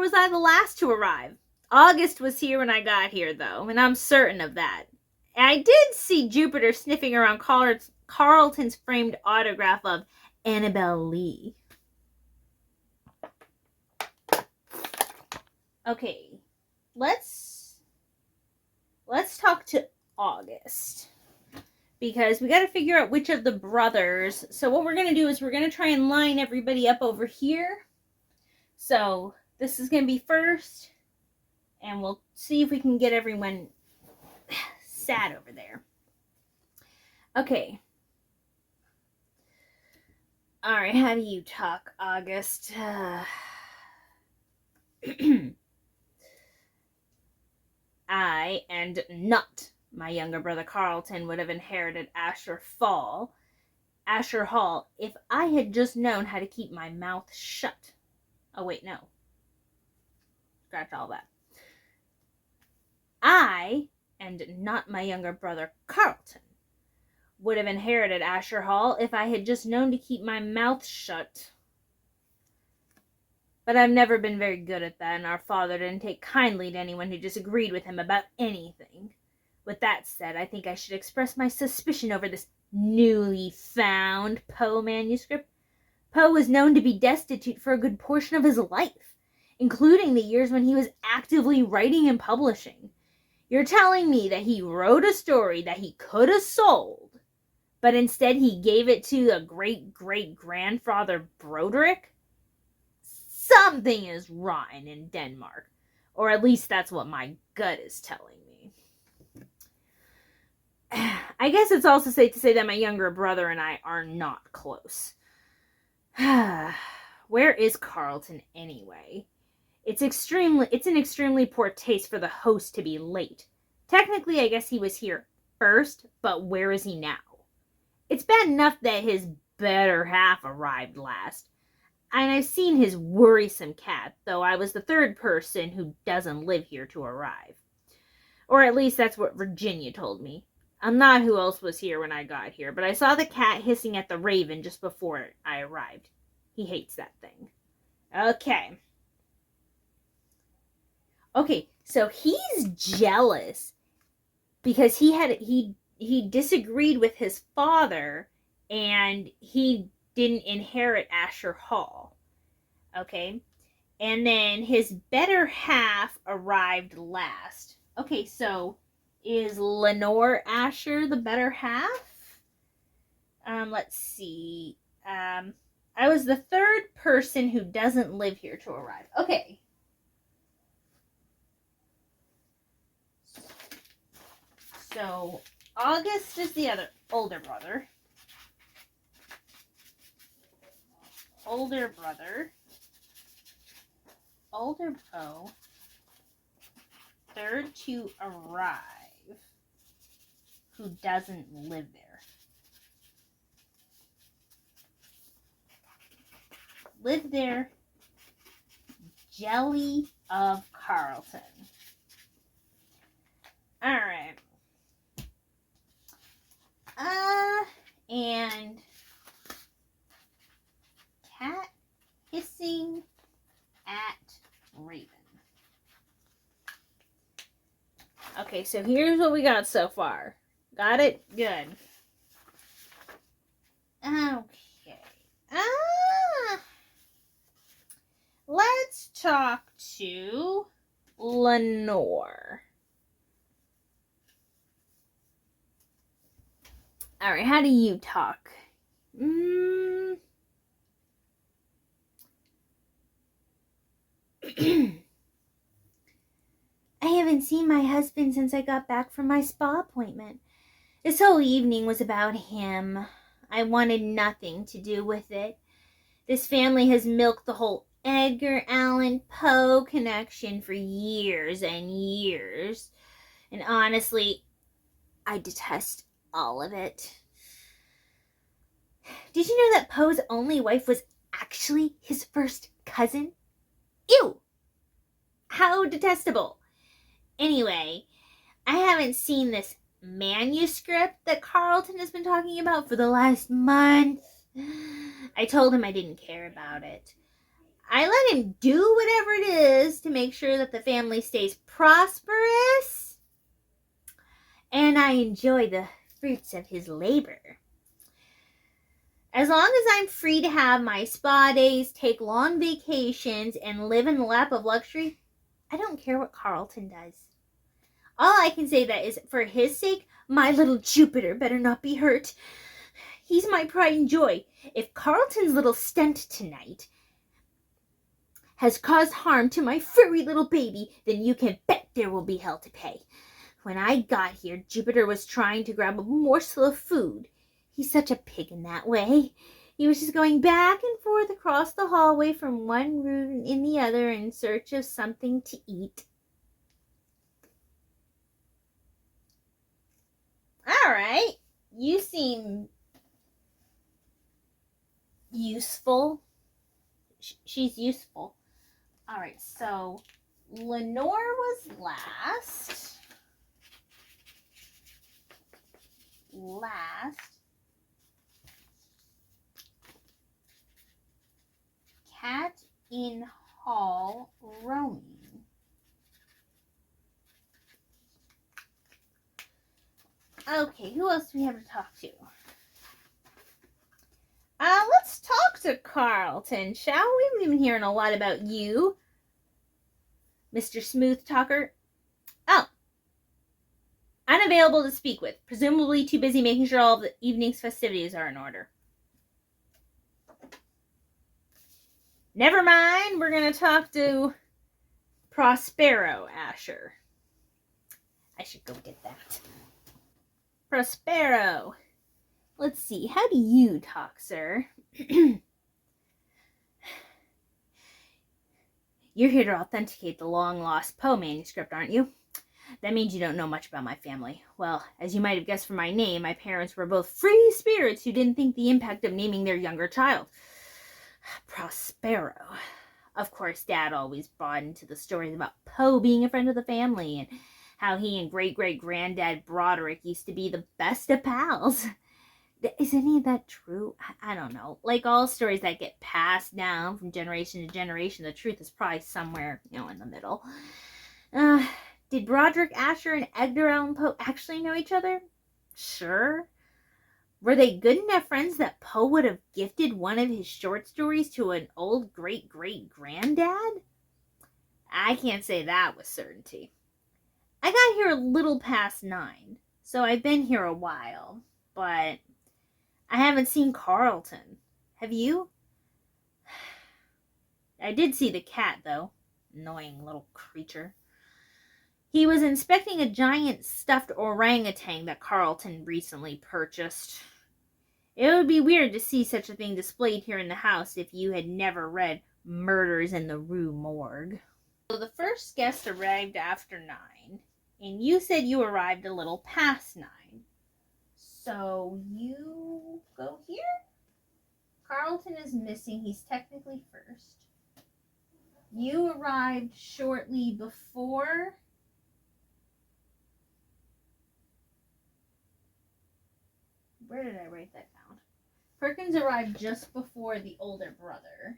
was I the last to arrive? August was here when I got here, though, and I'm certain of that. I did see Jupiter sniffing around Carlton's framed autograph of Annabelle Lee. Okay, let's talk to August, because we got to figure out which of the brothers. So what we're going to do is we're going to try and line everybody up over here. So this is going to be first, and we'll see if we can get everyone sat over there. Okay. All right, how do you talk, August? I, and not my younger brother Carlton, would have inherited Asher Hall if I had just known how to keep my mouth shut. Oh, wait, no. Scratch all that. I, and not my younger brother Carlton, would have inherited Asher Hall if I had just known to keep my mouth shut. But I've never been very good at that, and our father didn't take kindly to anyone who disagreed with him about anything. With that said, I think I should express my suspicion over this newly found Poe manuscript. Poe was known to be destitute for a good portion of his life, including the years when he was actively writing and publishing. You're telling me that he wrote a story that he could have sold, but instead he gave it to a great-great-grandfather Broderick? Something is rotten in Denmark. Or at least that's what my gut is telling me. I guess it's also safe to say that my younger brother and I are not close. Where is Carlton anyway? It's an extremely poor taste for the host to be late. Technically, I guess he was here first, but where is he now? It's bad enough that his better half arrived last. And I've seen his worrisome cat, though I was the third person who doesn't live here to arrive. Or at least that's what Virginia told me. I'm not who else was here when I got here, but I saw the cat hissing at the raven just before I arrived. He hates that thing. Okay, so he's jealous because he disagreed with his father and he didn't inherit Asher Hall. Okay? And then his better half arrived last. Okay, so is Lenore Asher the better half? Let's see. I was the third person who doesn't live here to arrive. Okay. So, August is the older brother. Older Poe, third to arrive, who doesn't live there. Live there, jelly of Carlton. Alright. And cat hissing at raven. Okay, so here's what we got so far. Got it? Good. Okay. Let's talk to Lenore. Alright, how do you talk? I haven't seen my husband since I got back from my spa appointment. This whole evening was about him. I wanted nothing to do with it. This family has milked the whole Edgar Allan Poe connection for years and years. And honestly, I detest all of it. Did you know that Poe's only wife was actually his first cousin? Ew! How detestable. Anyway, I haven't seen this manuscript that Carlton has been talking about for the last month. I told him I didn't care about it. I let him do whatever it is to make sure that the family stays prosperous, and I enjoy the fruits of his labor. As long as I'm free to have my spa days, take long vacations, and live in the lap of luxury, I don't care what Carlton does. All I can say that is, for his sake, my little Jupiter better not be hurt. He's my pride and joy. If Carlton's little stunt tonight has caused harm to my furry little baby, then you can bet there will be hell to pay. When I got here, Jupiter was trying to grab a morsel of food. He's such a pig in that way. He was just going back and forth across the hallway from one room in the other in search of something to eat. All right, you seem useful. She's useful. All right, so Lenore was last. Cat in hall roaming. Okay, who else do we have to talk to? Let's talk to Carlton, shall we? We've been hearing a lot about you, Mr. Smooth Talker. Oh, unavailable to speak with. Presumably too busy making sure all of the evening's festivities are in order. Never mind, we're going to talk to Prospero Asher. I should go get that. Prospero. Let's see, how do you talk, sir? You're here to authenticate the long-lost Poe manuscript, aren't you? That means you don't know much about my family. Well, as you might have guessed from my name, my parents were both free spirits who didn't think the impact of naming their younger child Prospero. Of course, Dad always bought into the stories about Poe being a friend of the family and how he and great-great-granddad Broderick used to be the best of pals. Is any of that true? I don't know. Like all stories that get passed down from generation to generation, the truth is probably somewhere, in the middle. Did Broderick Asher and Edgar Allan Poe actually know each other? Sure. Were they good enough friends that Poe would have gifted one of his short stories to an old great-great-granddad? I can't say that with certainty. I got here a little past 9, so I've been here a while, but I haven't seen Carlton. Have you? I did see the cat, though. Annoying little creature. He was inspecting a giant stuffed orangutan that Carlton recently purchased. It would be weird to see such a thing displayed here in the house if you had never read Murders in the Rue Morgue. So the first guest arrived after 9, and you said you arrived a little past 9. So you go here? Carlton is missing. He's technically first. You arrived shortly before. Where did I write that down? Perkins arrived just before the older brother.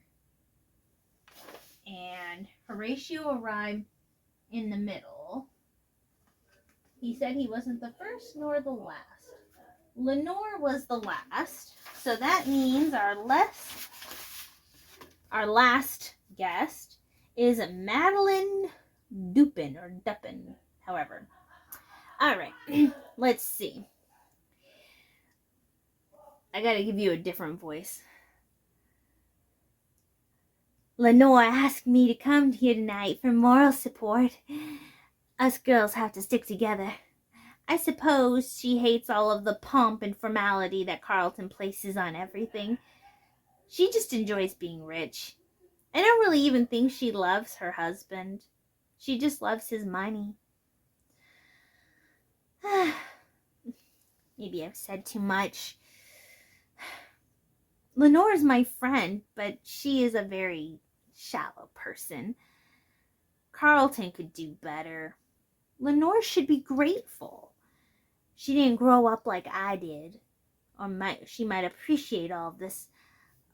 And Horatio arrived in the middle. He said he wasn't the first nor the last. Lenore was the last, so that means our last guest is Madeline Dupin, or Duppin, however. All right, let's see. I gotta give you a different voice. Lenore asked me to come here tonight for moral support. Us girls have to stick together. I suppose she hates all of the pomp and formality that Carlton places on everything. She just enjoys being rich. I don't really even think she loves her husband. She just loves his money. Maybe I've said too much. Lenore's my friend, but she is a very shallow person. Carlton could do better. Lenore should be grateful. She didn't grow up like I did. Or she might appreciate all of this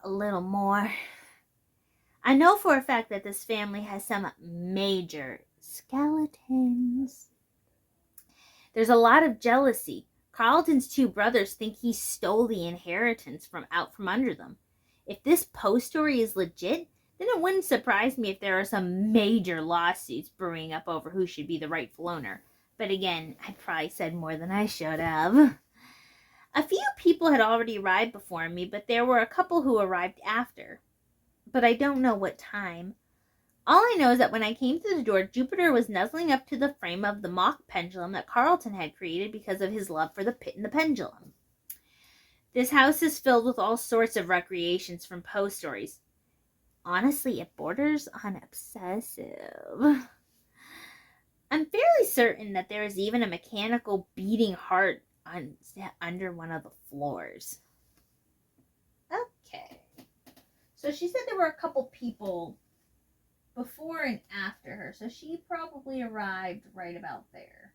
a little more. I know for a fact that this family has some major skeletons. There's a lot of jealousy. Carlton's two brothers think he stole the inheritance from under them. If this Poe story is legit, then it wouldn't surprise me if there are some major lawsuits brewing up over who should be the rightful owner. But again, I probably said more than I should have. A few people had already arrived before me, but there were a couple who arrived after. But I don't know what time. All I know is that when I came through the door, Jupiter was nuzzling up to the frame of the mock pendulum that Carlton had created because of his love for the pit and the pendulum. This house is filled with all sorts of recreations from Poe stories. Honestly, it borders on obsessive. I'm fairly certain that there is even a mechanical beating heart under one of the floors. Okay. So she said there were a couple people before and after her, so she probably arrived right about there.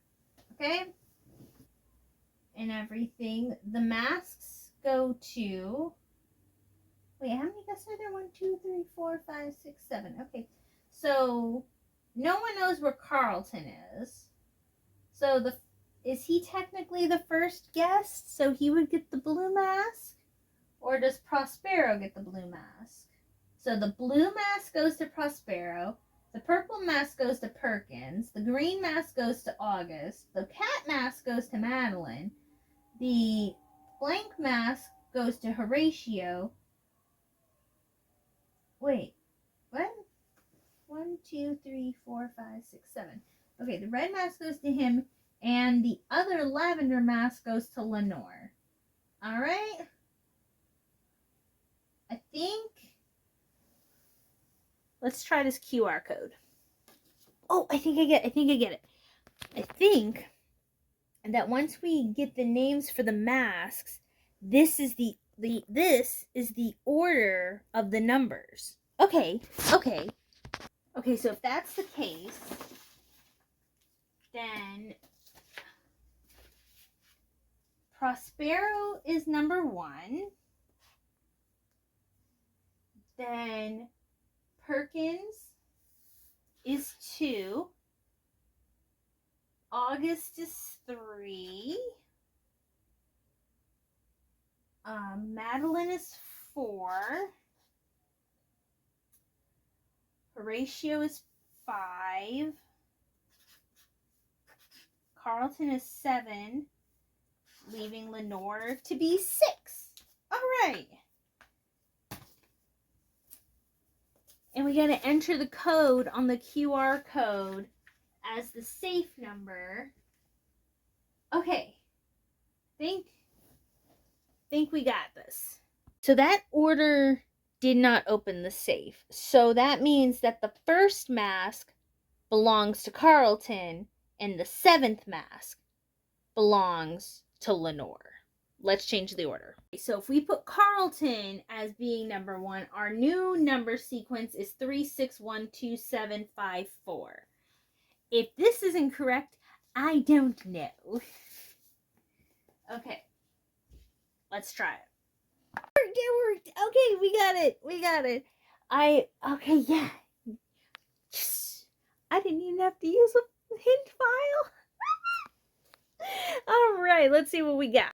Okay? And everything. The masks go to... Wait, how many guests are there? 1, 2, 3, 4, 5, 6, 7. Okay. So, no one knows where Carlton is. So, is he technically the first guest? So he would get the blue mask? Or does Prospero get the blue mask? So the blue mask goes to Prospero. The purple mask goes to Perkins. The green mask goes to August. The cat mask goes to Madeline. The blank mask goes to Horatio. Wait, what? 1, 2, 3, 4, 5, 6, 7. Okay, the red mask goes to him, and the other lavender mask goes to Lenore. All right? I think... Let's try this QR code. Oh, I think I get it. I think that once we get the names for the masks, this is the order of the numbers. Okay, so if that's the case, then Prospero is number 1. Then Perkins is 2. August is 3. Madeline is 4. Horatio is 5. Carlton is 7. Leaving Lenore to be 6. All right. And we got to enter the code on the QR code as the safe number. Okay. Think we got this. So that order did not open the safe. So that means that the first mask belongs to Carlton and the 7th mask belongs to Lenore. Let's change the order. So if we put Carlton as being number 1, our new number sequence is 36127554. If this is incorrect, I don't know. Okay. Let's try it. It worked. Okay, we got it. Okay, yeah. Yes. I didn't even have to use a hint file. All right, let's see what we got.